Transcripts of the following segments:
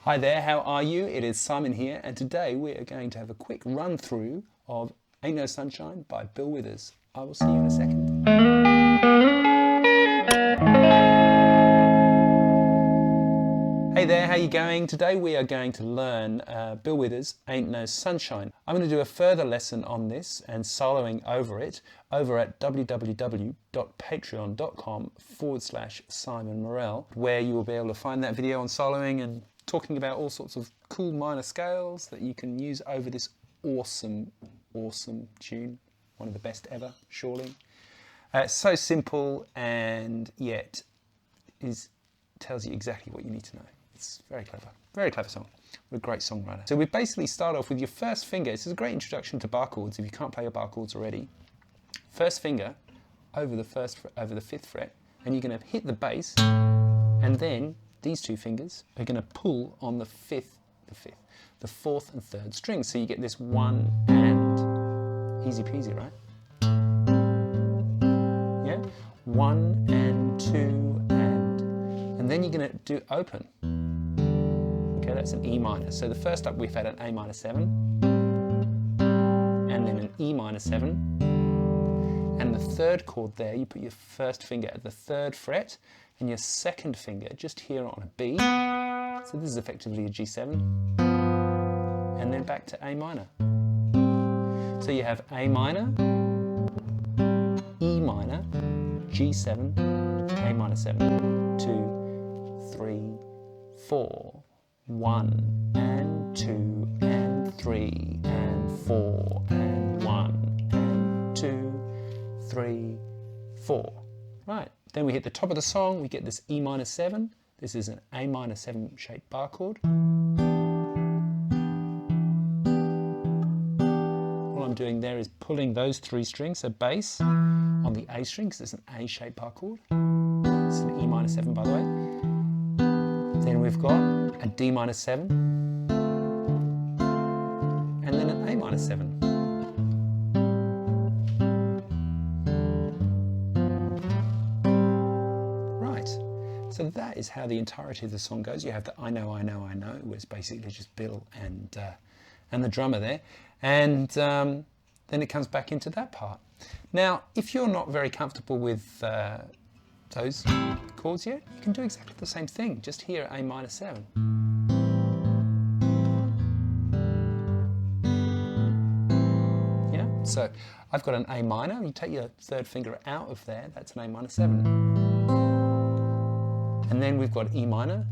Hi there, how are you? It is Simon here, and today we are going to have a quick run through of Ain't No Sunshine by Bill Withers. I will see you in a second. Hey there, how you going? Today we are going to learn Bill Withers' Ain't No Sunshine. I'm going to do a further lesson on this and soloing over it over at www.patreon.com/Simon Morell, where you will be able to find that video on soloing and talking about all sorts of cool minor scales that you can use over this awesome tune. One of the best ever, surely. It's so simple and yet tells you exactly what you need to know. It's very clever song. We're a great songwriter. So we basically start off with your first finger. This is a great introduction to bar chords if you can't play your bar chords already. First finger over the fifth fret, and you're going to hit the bass, and then these two fingers are going to pull on the fourth and third string. So you get this one and, easy peasy, right? Yeah? One and two and then you're going to do open. Okay, that's an E minor. So the first up we've had an A minor 7, and then an E minor 7, and the third chord there, you put your first finger at the third fret, and your second finger just here on a B. So this is effectively a G7, and then back to A minor. So you have A minor, E minor, G7, A minor 7, 2, 3, 4, 1 and 2 and 3 and 4 and 1 and 2, 3, 4. Right, then we hit the top of the song, we get this E minor 7. This is an A minor 7 shaped bar chord. All I'm doing there is pulling those three strings, so bass on the A string, because it's an A shaped bar chord. It's an E minor 7, by the way. Then we've got a D minor 7, and then an A minor 7. Right, so that is how the entirety of the song goes. You have the I know, where it's basically just Bill and the drummer there, and then it comes back into that part. Now, if you're not very comfortable with those chords yet, you can do exactly the same thing, just here A minor 7. Yeah, so I've got an A minor, you take your third finger out of there, that's an A minor 7. And then we've got E minor,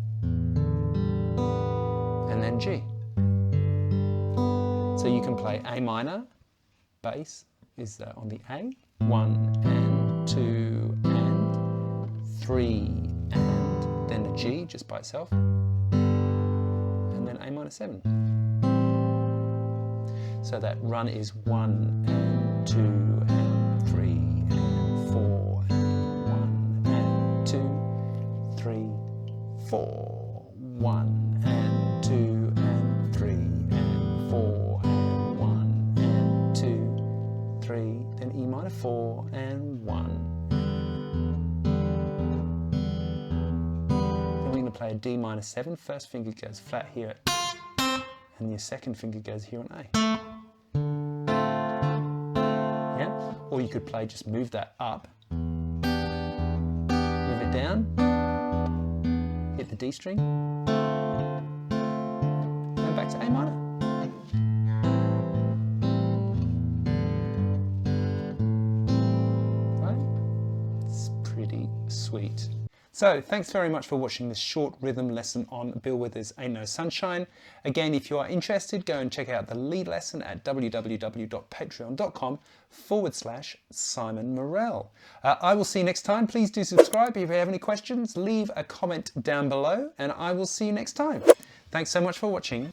and then G. So you can play A minor, bass is on the A, 1 and 2 and 3 and then a G just by itself, and then A minor 7. So that run is 1 and 2 and 3 and 4 and 1 and 2, 3, 4, 1 and 2 and 3 and 4 and 1 and 2, 3, then E minor 4 and 1. Play a D minor 7, first finger goes flat here, and your second finger goes here on A. Yeah? Or you could play, just move that up, move it down, hit the D string, and back to A minor. Right? It's pretty sweet. So, thanks very much for watching this short rhythm lesson on Bill Withers' Ain't No Sunshine. Again, if you are interested, go and check out the lead lesson at www.patreon.com/Simon Morell. I will see you next time. Please do subscribe. If you have any questions, leave a comment down below, and I will see you next time. Thanks so much for watching.